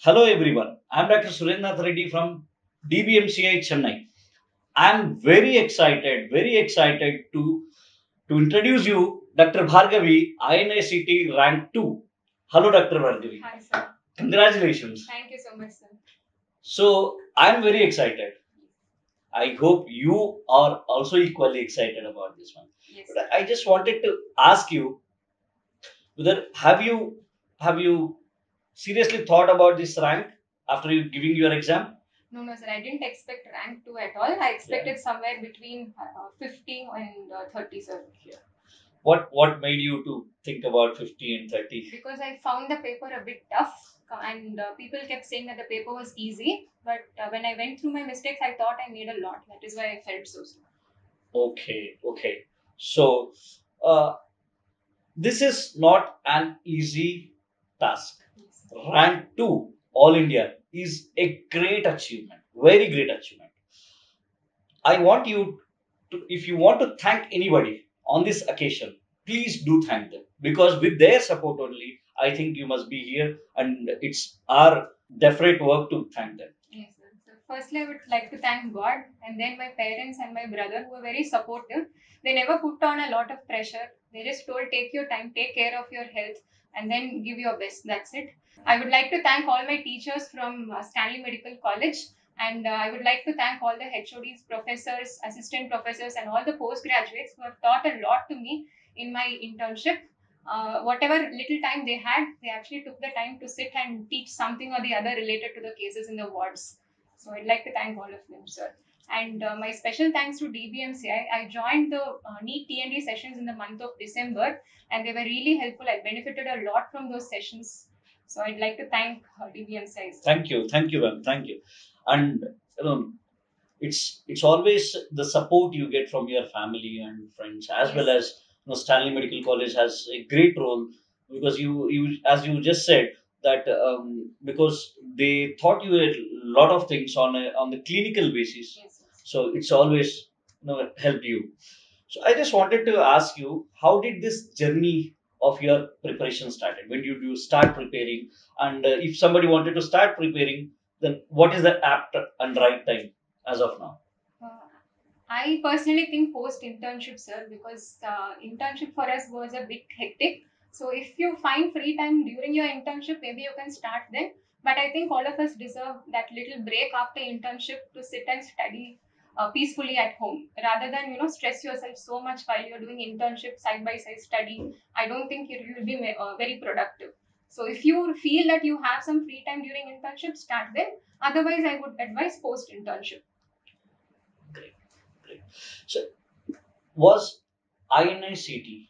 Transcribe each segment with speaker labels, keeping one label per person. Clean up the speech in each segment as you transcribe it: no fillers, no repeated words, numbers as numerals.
Speaker 1: Hello everyone, I'm Dr. Surendranath Reddy from DBMCI Chennai. I'm very excited to introduce you Dr. Bhargavi, INICT Rank 2. Hello Dr. Bhargavi.
Speaker 2: Hi, sir.
Speaker 1: Congratulations.
Speaker 2: Thank you so much, sir.
Speaker 1: So I'm very excited. I hope you are also equally excited about this one.
Speaker 2: Yes.
Speaker 1: But I just wanted to ask you whether have you seriously thought about this rank after you giving your exam?
Speaker 2: No, sir. I didn't expect rank 2 at all. I expected somewhere between 50 and 30, sir.
Speaker 1: Yeah. What made you to think about 50 and 30?
Speaker 2: Because I found the paper a bit tough and people kept saying that the paper was easy. But when I went through my mistakes, I thought I made a lot. That is why I felt so slow.
Speaker 1: Okay. So uh, this is not an easy task.
Speaker 2: Yes.
Speaker 1: Rank 2 All India is a great achievement, very great achievement. I want you to, if you want to thank anybody on this occasion, please do thank them because with their support only, I think you must be here, and it's our definite work to thank them.
Speaker 2: Yes, sir. So firstly, I would like to thank God and then my parents and my brother who were very supportive. They never put on a lot of pressure. They just told, take your time, take care of your health, and then give your best. That's it. I would like to thank all my teachers from Stanley Medical College. And I would like to thank all the HODs, professors, assistant professors, and all the postgraduates who have taught a lot to me in my internship. Whatever little time they had, they actually took the time to sit and teach something or the other related to the cases in the wards. So I'd like to thank all of them, sir. And my special thanks to DBMCI. I joined the NEET TND sessions in the month of December, and they were really helpful. I benefited a lot from those sessions. So I'd like to thank DBMCI.
Speaker 1: Thank you, ma'am. Thank you. And you know, it's always the support you get from your family and friends, as well as Stanley Medical College has a great role because you as you just said that because they taught you a lot of things on the clinical basis,
Speaker 2: Yes.
Speaker 1: so it's always helped you. So I just wanted to ask you, how did this journey of your preparation started? When did you start preparing? And if somebody wanted to start preparing, then what is the apt and right time as of now?
Speaker 2: Uh, I personally think post internship, sir, because internship for us was a bit hectic. So if you find free time during your internship, maybe you can start then. But I think all of us deserve that little break after internship to sit and study peacefully at home, rather than stress yourself so much while you're doing internship side by side study. I don't think you will be very productive. So if you feel that you have some free time during internship, start then. Otherwise, I would advise post internship.
Speaker 1: Great, great. So was INICT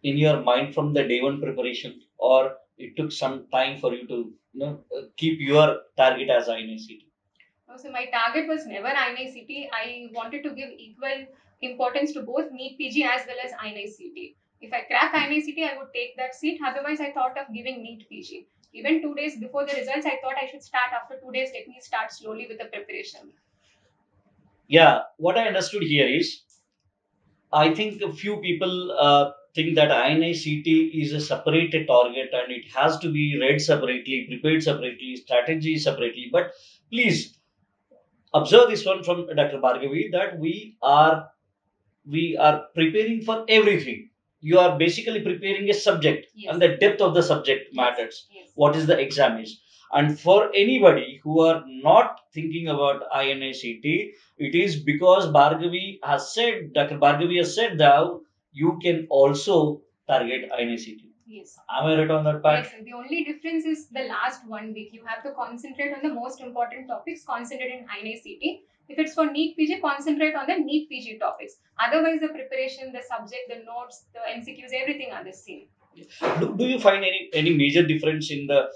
Speaker 1: in your mind from the day one preparation, or it took some time for you to keep your target as INICT?
Speaker 2: So my target was never INICT. I wanted to give equal importance to both NEET PG as well as INICT. If I crack INICT, I would take that seat. Otherwise, I thought of giving NEET PG. Even 2 days before the results, I thought I should start after 2 days. Let me start slowly with the preparation.
Speaker 1: Yeah, what I understood here is I think a few people think that INICT is a separated target and it has to be read separately, prepared separately, strategy separately. But please observe this one from Dr. Bhargavi that we are preparing for everything. You are basically preparing a subject, and the depth of the subject matters.
Speaker 2: Yes.
Speaker 1: What is the exam is, and for anybody who are not thinking about INICT, it is because Dr. Bhargavi has said that you can also target INICT.
Speaker 2: Yes.
Speaker 1: Am I right on that part?
Speaker 2: Yes, the only difference is the last 1 week. You have to concentrate on the most important topics concentrate in INICT. If it's for NEET PG, concentrate on the NEET PG topics. Otherwise, the preparation, the subject, the notes, the MCQs, everything are the same.
Speaker 1: Do you find any major difference in the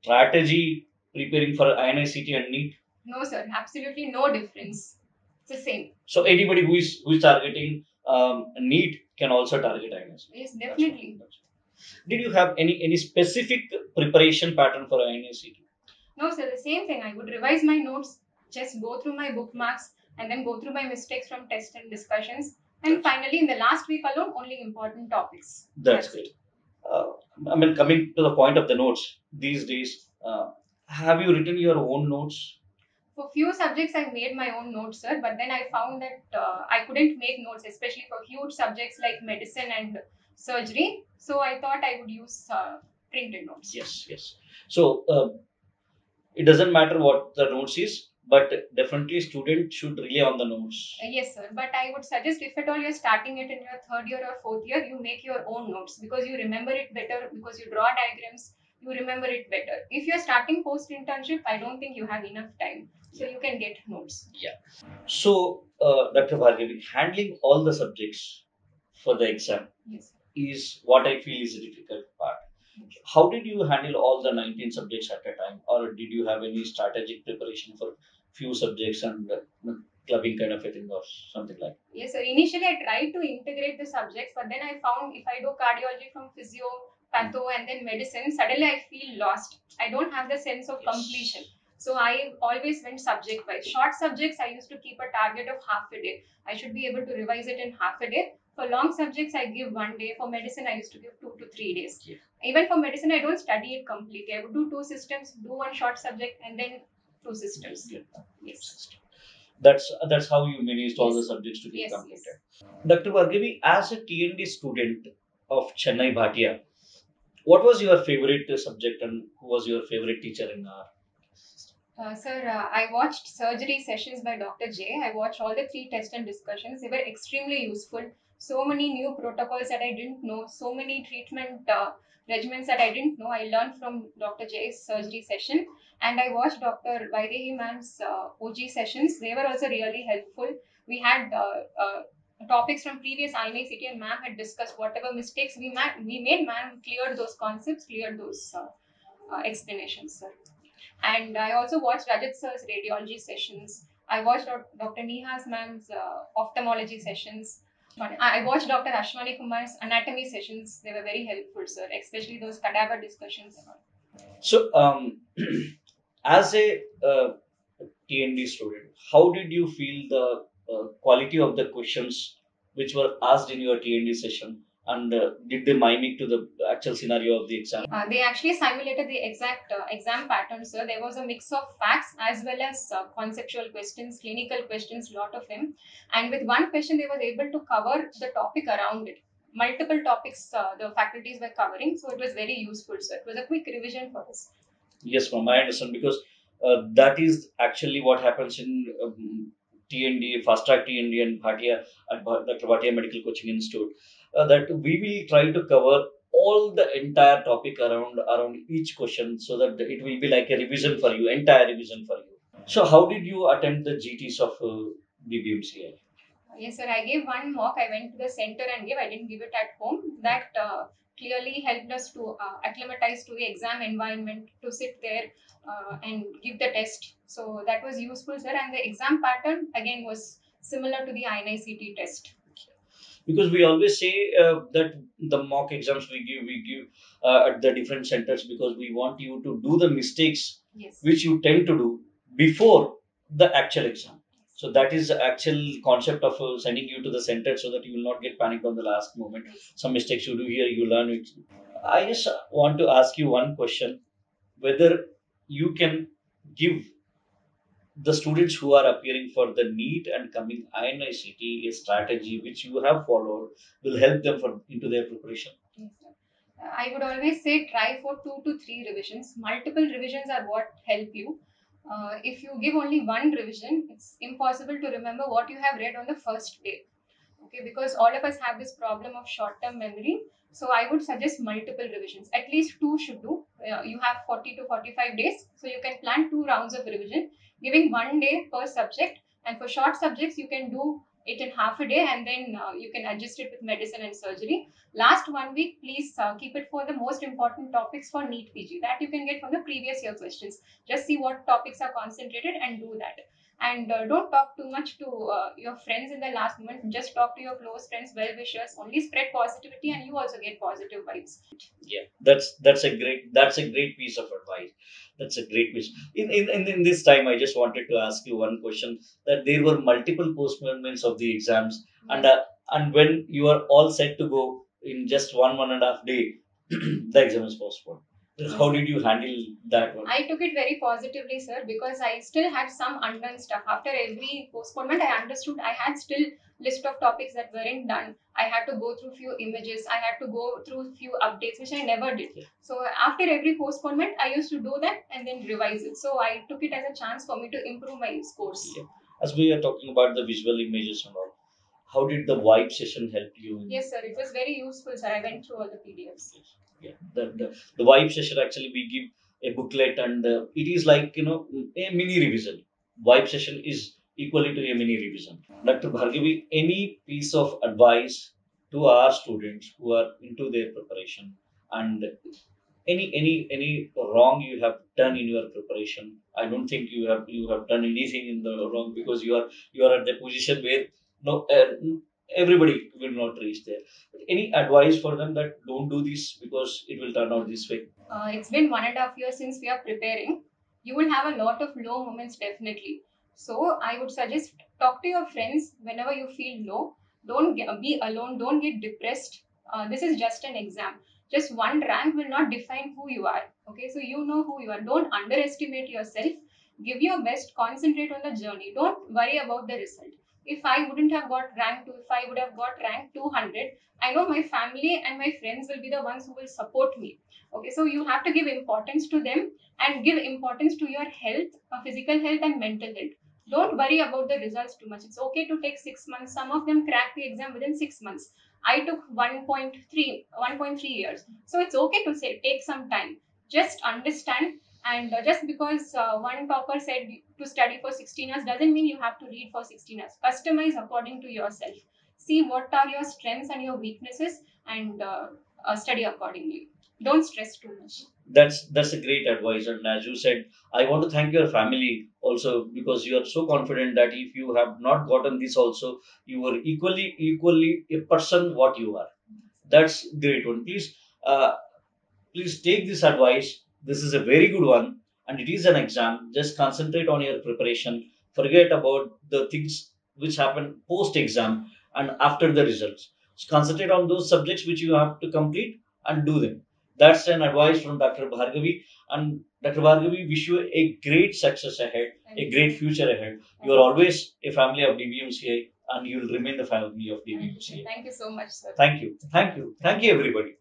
Speaker 1: strategy preparing for INICT and NEET?
Speaker 2: No, sir, absolutely no difference. It's the same.
Speaker 1: So anybody who is targeting NEET can also target INICT.
Speaker 2: Yes, definitely.
Speaker 1: Did you have any specific preparation pattern for INICT?
Speaker 2: No, sir, the same thing. I would revise my notes, just go through my bookmarks, and then go through my mistakes from tests and discussions. And finally, in the last week alone, only important topics.
Speaker 1: That's great. Uh, I mean, coming to the point of the notes, these days Uh, have you written your own notes?
Speaker 2: For few subjects, I made my own notes, sir, but then I found that I couldn't make notes, especially for huge subjects like medicine and surgery. So I thought I would use printed notes.
Speaker 1: Yes, yes. So it doesn't matter what the notes is, but definitely student should rely on the notes.
Speaker 2: Yes, sir. But I would suggest if at all you're starting it in your third year or fourth year, you make your own notes because you remember it better because you draw diagrams, you remember it better. If you're starting post internship, I don't think you have enough time. So you can get notes.
Speaker 1: Yeah. So, Dr. Bhargavi, handling all the subjects for the exam
Speaker 2: Yes, sir.
Speaker 1: is what I feel is a difficult part. How did you handle all the 19 subjects at a time, or did you have any strategic preparation for few subjects and clubbing kind of a thing or something like?
Speaker 2: Yes, sir. Initially, I tried to integrate the subjects, but then I found if I do cardiology from physio, patho, and then medicine, suddenly I feel lost. I don't have the sense of completion. So I always went subject wise. Short subjects, I used to keep a target of half a day. I should be able to revise it in half a day. For long subjects, I give 1 day. For medicine, I used to give 2 to 3 days.
Speaker 1: Yeah.
Speaker 2: Even for medicine, I don't study it completely. I would do two systems, do one short subject, and then two systems.
Speaker 1: Yeah.
Speaker 2: Yes.
Speaker 1: That's how you managed all the
Speaker 2: Yes.
Speaker 1: subjects to get
Speaker 2: Yes.
Speaker 1: completed. Dr. Bhargavi, as a TND student of Chennai Bhatia, what was your favorite subject and who was your favorite teacher in our?
Speaker 2: Sir, I watched surgery sessions by Dr. J. I watched all the three test and discussions. They were extremely useful. So many new protocols that I didn't know, so many treatment regimens that I didn't know. I learned from Dr. J's surgery session, and I watched Dr. Vaidehi ma'am's OG sessions. They were also really helpful. We had topics from previous INICT, and ma'am had discussed whatever mistakes we made. Ma'am cleared those concepts, cleared those explanations, sir. And I also watched Rajat sir's radiology sessions. I watched Dr. Neha's ma'am's ophthalmology sessions. I watched Dr. Ashwani Kumar's anatomy sessions. They were very helpful, sir, especially those cadaver discussions and all.
Speaker 1: So, as a TND student, how did you feel the quality of the questions which were asked in your TND session, and did they mimic to the actual scenario of the exam?
Speaker 2: They actually simulated the exact exam pattern, sir. There was a mix of facts as well as conceptual questions, clinical questions, lot of them. And with one question, they were able to cover the topic around it. Multiple topics the faculties were covering, so it was very useful, sir. It was a quick revision for us.
Speaker 1: Yes, ma'am, I understand because that is actually what happens in TND, Fast Track TND and Bhatia at Dr. Bhatia Medical Coaching Institute. That we will try to cover all the entire topic around each question so that it will be like a revision for you, entire revision for you. So, how did you attempt the GTs of BBMCI?
Speaker 2: Yes, sir. I gave one mock. I went to the center and gave. I didn't give it at home. That clearly helped us to acclimatize to the exam environment, to sit there and give the test. So that was useful, sir. And the exam pattern again was similar to the INICT test.
Speaker 1: Because we always say that the mock exams we give at the different centers because we want you to do the mistakes
Speaker 2: Yes.
Speaker 1: which you tend to do before the actual exam. So that is the actual concept of sending you to the center so that you will not get panicked on the last moment. Some mistakes you do here, you learn it. I just want to ask you one question: whether you can give the students who are appearing for the NEET and coming INICT a strategy which you have followed will help them for into their preparation.
Speaker 2: Yes, sir. I would always say try for 2 to 3 revisions. Multiple revisions are what help you. If you give only one revision, it's impossible to remember what you have read on the first day. Okay, because all of us have this problem of short term memory. So I would suggest multiple revisions. At least two should do. You have 40 to 45 days, so you can plan 2 rounds of revision, giving 1 day per subject. And for short subjects, you can do it in half a day, and then you can adjust it with medicine and surgery. Last 1 week, please keep it for the most important topics for NEET PG that you can get from the previous year questions. Just see what topics are concentrated and do that. And don't talk too much to your friends in the last moment. Just talk to your close friends, well wishers. Only spread positivity, and you also get positive vibes.
Speaker 1: Yeah, that's a great piece of advice. That's a great piece. In this time, I just wanted to ask you one question: that there were multiple postponements of the exams, and when you are all set to go in just one and a half day, the exam is postponed. How did you handle that one?
Speaker 2: I took it very positively, sir, because I still had some undone stuff. After every postponement, I understood I had still list of topics that weren't done. I had to go through few images. I had to go through few updates, which I never did. So after every postponement, I used to do that and then revise it. So I took it as a chance for me to improve my scores.
Speaker 1: Yeah. As we are talking about the visual images and all, how did the vibe session help you?
Speaker 2: Yes, sir. It was very useful, sir. I went through all the PDFs.
Speaker 1: Yeah, the vibe session actually we give a booklet and it is like a mini revision. Vibe session is equally to a mini revision. Dr. Bhargavi, any piece of advice to our students who are into their preparation and any wrong you have done in your preparation? I don't think you have done anything in the wrong because you are at the position where no everybody will not reach there. Any advice for them that don't do this because it will turn out this way?
Speaker 2: It's been 1.5 years since we are preparing. You will have a lot of low moments definitely. So I would suggest talk to your friends whenever you feel low. Don't be alone. Don't get depressed. This is just an exam. Just one rank will not define who you are. Okay, so you know who you are. Don't underestimate yourself. Give your best. Concentrate on the journey. Don't worry about the result. If I wouldn't have got rank 2, if I would have got rank 200, I know my family and my friends will be the ones who will support me. Okay, so you have to give importance to them and give importance to your health, physical health and mental health. Don't worry about the results too much. It's okay to take 6 months. Some of them crack the exam within 6 months. I took 1.3 years. So it's okay to say take some time. Just understand, and just because one topper said to study for 16 hours doesn't mean you have to read for 16 hours. Customize according to yourself. See what are your strengths and your weaknesses, and study accordingly. Don't stress too much.
Speaker 1: That's a great advice, and as you said, I want to thank your family also because you are so confident that if you have not gotten this also, you were equally a person what you are. That's great one. Please take this advice. This is a very good one, and it is an exam. Just concentrate on your preparation. Forget about the things which happen post exam and after the results. So concentrate on those subjects which you have to complete and do them. That's an advice from Dr. Bhargavi. And Dr. Bhargavi, wish you a great success ahead, a great future ahead. You are always a family of DBMCI and you will remain the family of DBMCI.
Speaker 2: Thank you so much, sir.
Speaker 1: Thank you. Thank you. Thank you, everybody.